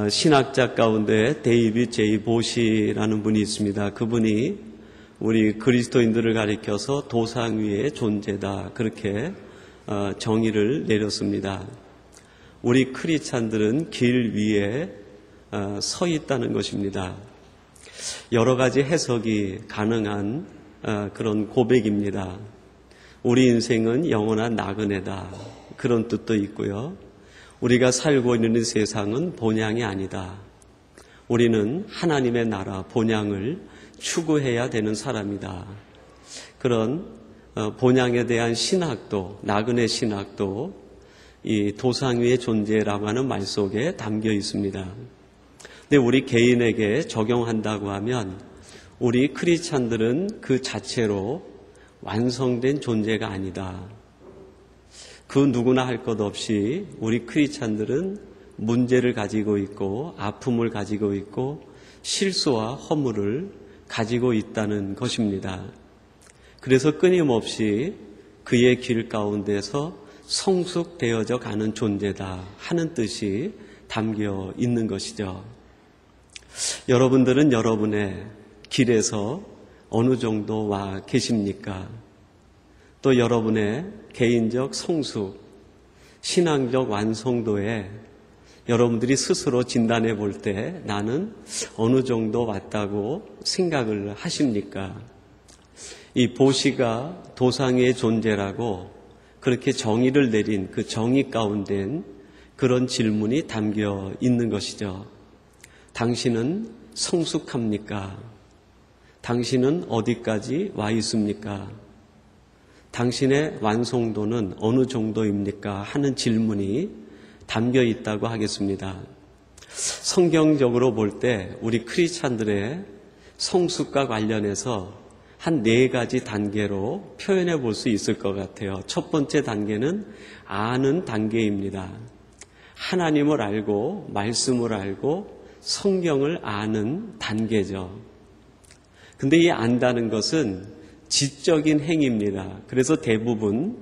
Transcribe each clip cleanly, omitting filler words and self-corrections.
신학자 가운데 데이빗 제이 보시라는 분이 있습니다. 그분이 우리 그리스도인들을 가리켜서 도상 위의 존재다, 그렇게 정의를 내렸습니다. 우리 크리스찬들은 길 위에 서 있다는 것입니다. 여러 가지 해석이 가능한 그런 고백입니다. 우리 인생은 영원한 나그네다, 그런 뜻도 있고요. 우리가 살고 있는 이 세상은 본향이 아니다. 우리는 하나님의 나라 본향을 추구해야 되는 사람이다. 그런 본향에 대한 신학도, 나그네 신학도 이 도상 위의 존재라고 하는 말 속에 담겨 있습니다. 근데 우리 개인에게 적용한다고 하면 우리 크리스찬들은 그 자체로 완성된 존재가 아니다. 그 누구나 할 것 없이 우리 크리스찬들은 문제를 가지고 있고 아픔을 가지고 있고 실수와 허물을 가지고 있다는 것입니다. 그래서 끊임없이 그의 길 가운데서 성숙되어져 가는 존재다 하는 뜻이 담겨 있는 것이죠. 여러분들은 여러분의 길에서 어느 정도 와 계십니까? 또 여러분의 개인적 성숙, 신앙적 완성도에 여러분들이 스스로 진단해 볼 때 나는 어느 정도 왔다고 생각을 하십니까? 이 보시가 도상의 존재라고 그렇게 정의를 내린 그 정의 가운데 그런 질문이 담겨 있는 것이죠. 당신은 성숙합니까? 당신은 어디까지 와 있습니까? 당신의 완성도는 어느 정도입니까? 하는 질문이 담겨 있다고 하겠습니다. 성경적으로 볼 때 우리 크리스찬들의 성숙과 관련해서 한 4가지 단계로 표현해 볼 수 있을 것 같아요. 첫 번째 단계는 아는 단계입니다. 하나님을 알고 말씀을 알고 성경을 아는 단계죠. 근데 이 안다는 것은 지적인 행위입니다. 그래서 대부분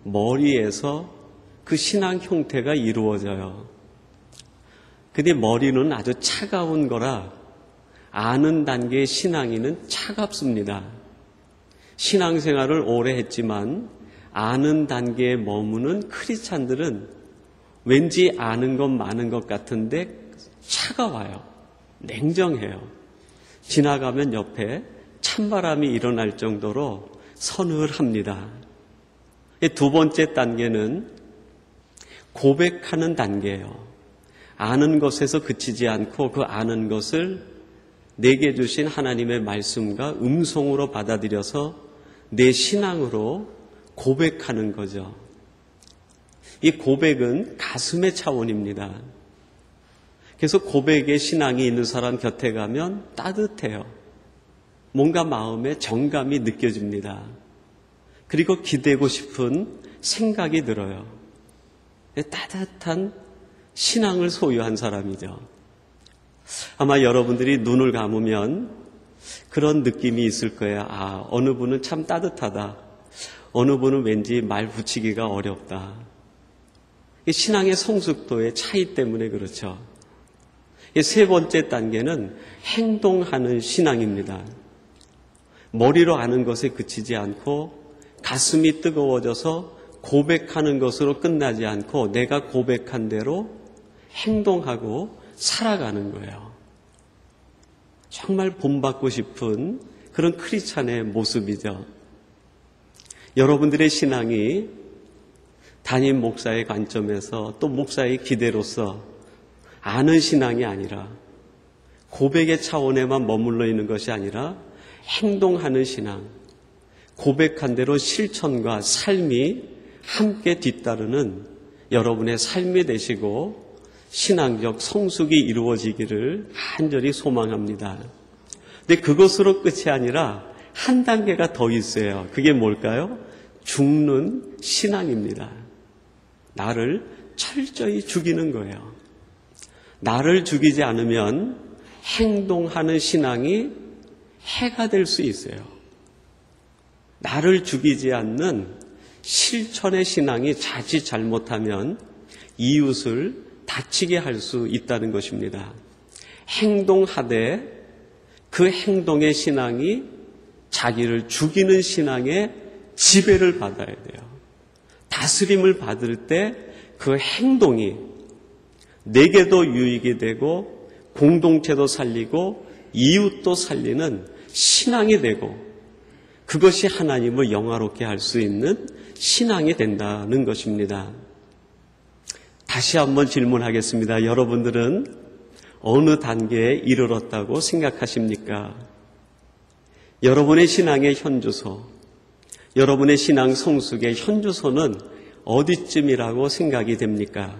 머리에서 그 신앙 형태가 이루어져요. 근데 머리는 아주 차가운 거라 아는 단계의 신앙인은 차갑습니다. 신앙생활을 오래 했지만 아는 단계에 머무는 크리스찬들은 왠지 아는 것 많은 것 같은데 차가워요. 냉정해요. 지나가면 옆에 찬바람이 일어날 정도로 서늘합니다. 두 번째 단계는 고백하는 단계예요. 아는 것에서 그치지 않고 그 아는 것을 내게 주신 하나님의 말씀과 음성으로 받아들여서 내 신앙으로 고백하는 거죠. 이 고백은 가슴의 차원입니다. 그래서 고백의 신앙이 있는 사람 곁에 가면 따뜻해요. 뭔가 마음에 정감이 느껴집니다. 그리고 기대고 싶은 생각이 들어요. 따뜻한 신앙을 소유한 사람이죠. 아마 여러분들이 눈을 감으면 그런 느낌이 있을 거예요. 아, 어느 분은 참 따뜻하다. 어느 분은 왠지 말 붙이기가 어렵다. 신앙의 성숙도의 차이 때문에 그렇죠. 세 번째 단계는 행동하는 신앙입니다. 머리로 아는 것에 그치지 않고 가슴이 뜨거워져서 고백하는 것으로 끝나지 않고 내가 고백한 대로 행동하고 살아가는 거예요. 정말 본받고 싶은 그런 크리스찬의 모습이죠. 여러분들의 신앙이 담임 목사의 관점에서 또 목사의 기대로서 아는 신앙이 아니라 고백의 차원에만 머물러 있는 것이 아니라 행동하는 신앙, 고백한 대로 실천과 삶이 함께 뒤따르는 여러분의 삶이 되시고 신앙적 성숙이 이루어지기를 간절히 소망합니다. 근데 그것으로 끝이 아니라 한 단계가 더 있어요. 그게 뭘까요? 죽는 신앙입니다. 나를 철저히 죽이는 거예요. 나를 죽이지 않으면 행동하는 신앙이 해가 될 수 있어요. 나를 죽이지 않는 실천의 신앙이 자칫 잘못하면 이웃을 다치게 할 수 있다는 것입니다. 행동하되 그 행동의 신앙이 자기를 죽이는 신앙의 지배를 받아야 돼요. 다스림을 받을 때 그 행동이 내게도 유익이 되고 공동체도 살리고 이웃도 살리는 신앙이 되고 그것이 하나님을 영화롭게 할 수 있는 신앙이 된다는 것입니다. 다시 한번 질문하겠습니다. 여러분들은 어느 단계에 이르렀다고 생각하십니까? 여러분의 신앙의 현주소, 여러분의 신앙 성숙의 현주소는 어디쯤이라고 생각이 됩니까?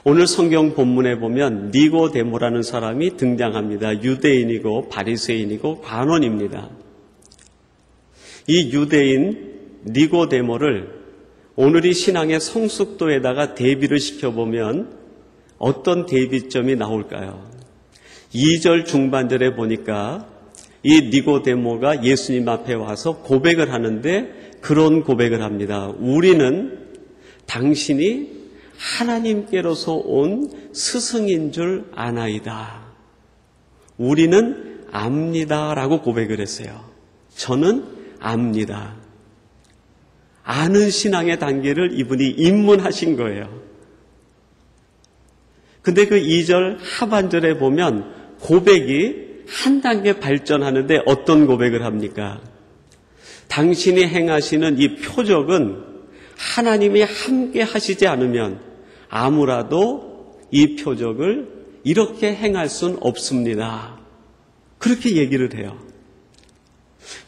오늘 성경 본문에 보면 니고데모라는 사람이 등장합니다. 유대인이고 바리새인이고 관원입니다. 이 유대인 니고데모를 오늘의 신앙의 성숙도에다가 대비를 시켜보면 어떤 대비점이 나올까요? 2절 중반절에 보니까 이 니고데모가 예수님 앞에 와서 고백을 하는데 그런 고백을 합니다. 우리는 당신이 하나님께로서 온 스승인 줄 아나이다. 우리는 압니다 라고 고백을 했어요. 저는 압니다. 아는 신앙의 단계를 이분이 입문하신 거예요. 근데 그 2절 하반절에 보면 고백이 한 단계 발전하는데 어떤 고백을 합니까? 당신이 행하시는 이 표적은 하나님이 함께 하시지 않으면 아무라도 이 표적을 이렇게 행할 수는 없습니다. 그렇게 얘기를 해요.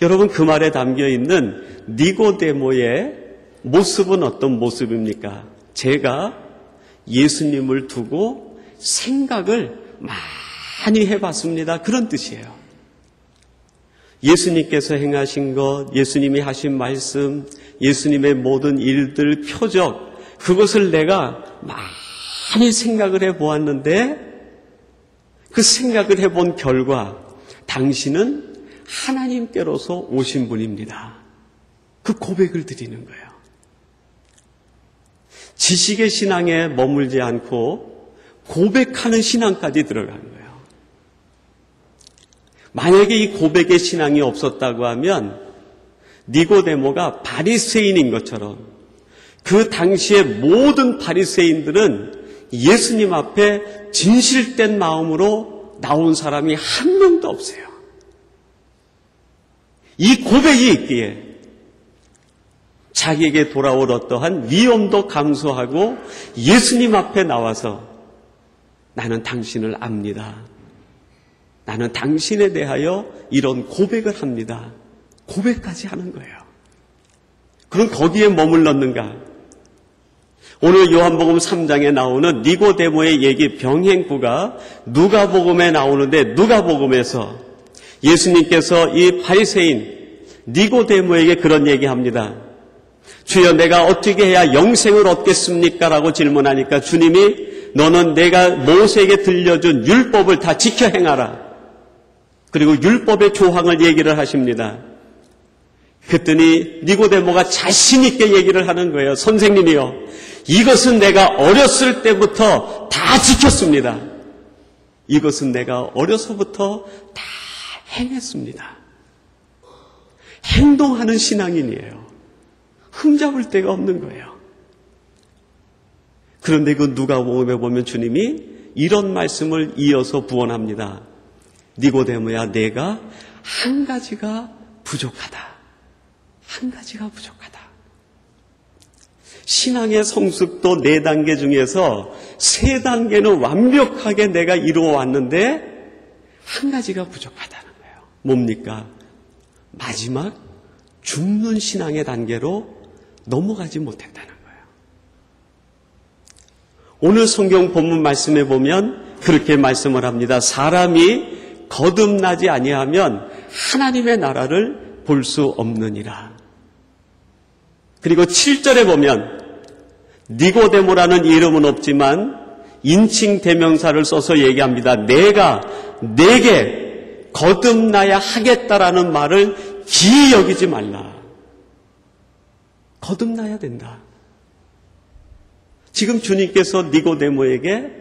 여러분, 그 말에 담겨있는 니고데모의 모습은 어떤 모습입니까? 제가 예수님을 두고 생각을 많이 해봤습니다. 그런 뜻이에요. 예수님께서 행하신 것, 예수님이 하신 말씀, 예수님의 모든 일들, 표적, 그것을 내가 많이 생각을 해보았는데 그 생각을 해본 결과 당신은 하나님께로서 오신 분입니다. 그 고백을 드리는 거예요. 지식의 신앙에 머물지 않고 고백하는 신앙까지 들어가는 거예요. 만약에 이 고백의 신앙이 없었다고 하면 니고데모가 바리새인인 것처럼 그 당시의 모든 바리새인들은 예수님 앞에 진실된 마음으로 나온 사람이 한 명도 없어요. 이 고백이 있기에 자기에게 돌아올 어떠한 위험도 감수하고 예수님 앞에 나와서 나는 당신을 압니다. 나는 당신에 대하여 이런 고백을 합니다. 고백까지 하는 거예요. 그럼 거기에 머물렀는가? 오늘 요한복음 3장에 나오는 니고데모의 얘기 병행구가 누가복음에 나오는데 누가복음에서 예수님께서 이 바리새인 니고데모에게 그런 얘기합니다. 주여, 내가 어떻게 해야 영생을 얻겠습니까? 라고 질문하니까 주님이 너는 내가 모세에게 들려준 율법을 다 지켜 행하라. 그리고 율법의 조항을 얘기를 하십니다. 그랬더니 니고데모가 자신 있게 얘기를 하는 거예요. 선생님이요, 이것은 내가 어렸을 때부터 다 지켰습니다. 이것은 내가 어려서부터 다 행했습니다. 행동하는 신앙인이에요. 흠잡을 데가 없는 거예요. 그런데 그 누가복음에 보면 주님이 이런 말씀을 이어서 부언합니다. 니고데모야, 내가 한 가지가 부족하다. 한 가지가 부족하다. 신앙의 성숙도 4단계 중에서 3단계는 완벽하게 내가 이루어 왔는데 한 가지가 부족하다는 거예요. 뭡니까? 마지막 죽는 신앙의 단계로 넘어가지 못했다는 거예요. 오늘 성경 본문 말씀에 보면 그렇게 말씀을 합니다. 사람이 거듭나지 아니하면 하나님의 나라를 볼 수 없느니라. 그리고 7절에 보면 니고데모라는 이름은 없지만 인칭 대명사를 써서 얘기합니다. 내가 내게 거듭나야 하겠다라는 말을 기이 여기지 말라. 거듭나야 된다. 지금 주님께서 니고데모에게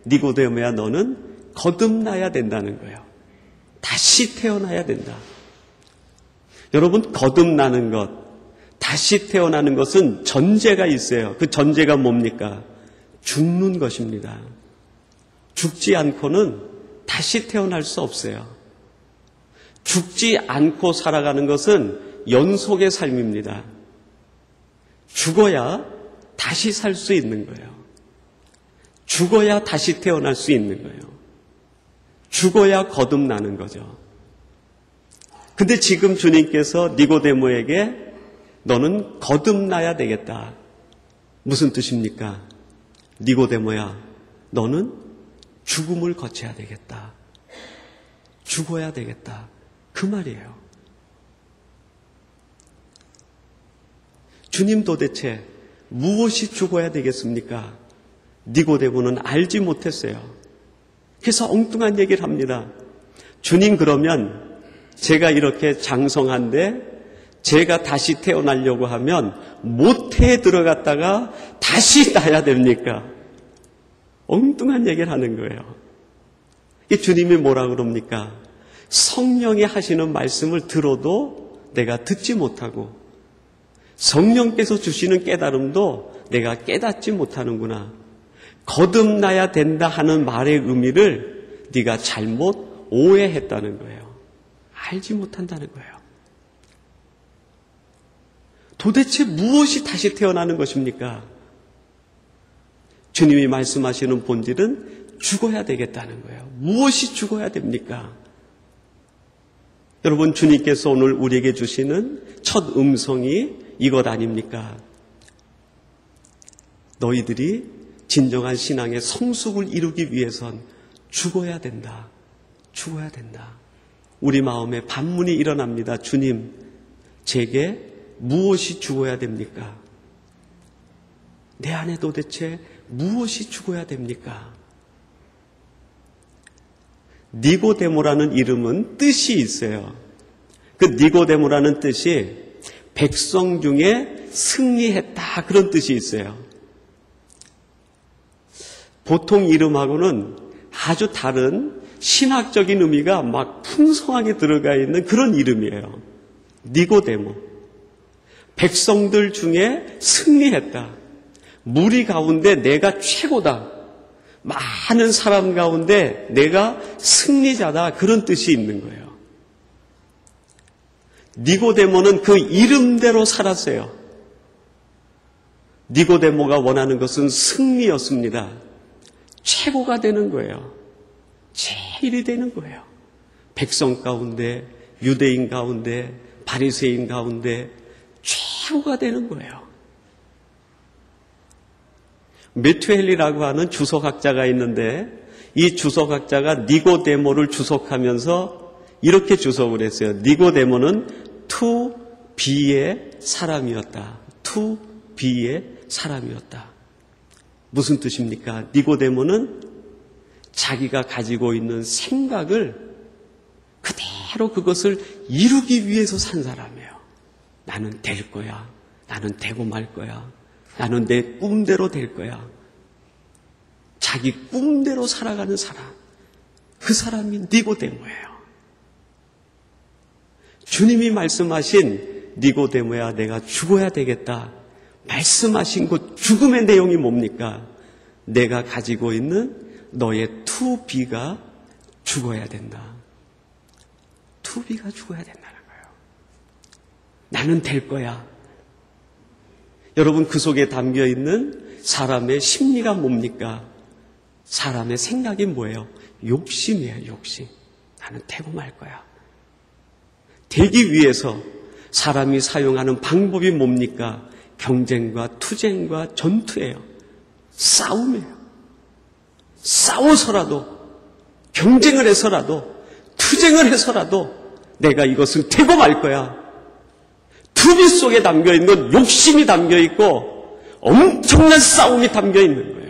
니고데모야 너는 거듭나야 된다는 거예요. 다시 태어나야 된다. 여러분, 거듭나는 것, 다시 태어나는 것은 전제가 있어요. 그 전제가 뭡니까? 죽는 것입니다. 죽지 않고는 다시 태어날 수 없어요. 죽지 않고 살아가는 것은 연속의 삶입니다. 죽어야 다시 살 수 있는 거예요. 죽어야 다시 태어날 수 있는 거예요. 죽어야 거듭나는 거죠. 근데 지금 주님께서 니고데모에게 너는 거듭나야 되겠다. 무슨 뜻입니까? 니고데모야, 너는 죽음을 거쳐야 되겠다. 죽어야 되겠다. 그 말이에요. 주님 도대체 무엇이 죽어야 되겠습니까? 니고데모는 알지 못했어요. 그래서 엉뚱한 얘기를 합니다. 주님, 그러면 제가 이렇게 장성한데 제가 다시 태어나려고 하면 모태에 들어갔다가 다시 나야 됩니까? 엉뚱한 얘기를 하는 거예요. 이 주님이 뭐라 그럽니까? 성령이 하시는 말씀을 들어도 내가 듣지 못하고 성령께서 주시는 깨달음도 내가 깨닫지 못하는구나. 거듭나야 된다 하는 말의 의미를 네가 잘못 오해했다는 거예요. 알지 못한다는 거예요. 도대체 무엇이 다시 태어나는 것입니까? 주님이 말씀하시는 본질은 죽어야 되겠다는 거예요. 무엇이 죽어야 됩니까? 여러분, 주님께서 오늘 우리에게 주시는 첫 음성이 이것 아닙니까? 너희들이 진정한 신앙의 성숙을 이루기 위해선 죽어야 된다. 죽어야 된다. 우리 마음에 반문이 일어납니다. 주님, 제게 무엇이 죽어야 됩니까? 내 안에 도대체 무엇이 죽어야 됩니까? 니고데모라는 이름은 뜻이 있어요. 그 니고데모라는 뜻이 백성 중에 승리했다, 그런 뜻이 있어요. 보통 이름하고는 아주 다른 신학적인 의미가 막 풍성하게 들어가 있는 그런 이름이에요. 니고데모. 백성들 중에 승리했다. 무리 가운데 내가 최고다. 많은 사람 가운데 내가 승리자다. 그런 뜻이 있는 거예요. 니고데모는 그 이름대로 살았어요. 니고데모가 원하는 것은 승리였습니다. 최고가 되는 거예요. 제일이 되는 거예요. 백성 가운데, 유대인 가운데, 바리새인 가운데 최고가 되는 거예요. 메투엘리라고 하는 주석학자가 있는데 이 주석학자가 니고데모를 주석하면서 이렇게 주석을 했어요. 니고데모는 to be의 사람이었다. to be의 사람이었다. 무슨 뜻입니까? 니고데모는 자기가 가지고 있는 생각을 그대로 그것을 이루기 위해서 산 사람이에요. 나는 될 거야. 나는 되고 말 거야. 나는 내 꿈대로 될 거야. 자기 꿈대로 살아가는 사람. 그 사람이 니고데모예요. 주님이 말씀하신 니고데모야, 내가 죽어야 되겠다. 말씀하신 그 죽음의 내용이 뭡니까? 내가 가지고 있는 너의 to be가 죽어야 된다. to be가 죽어야 된다는 거예요. 나는 될 거야. 여러분, 그 속에 담겨 있는 사람의 심리가 뭡니까? 사람의 생각이 뭐예요? 욕심이에요, 욕심. 나는 되고 말 거야. 되기 위해서 사람이 사용하는 방법이 뭡니까? 경쟁과 투쟁과 전투예요. 싸움이에요. 싸워서라도, 경쟁을 해서라도, 투쟁을 해서라도 내가 이것을 되고 말 거야. 투비 속에 담겨있는 욕심이 담겨있고 엄청난 싸움이 담겨있는 거예요.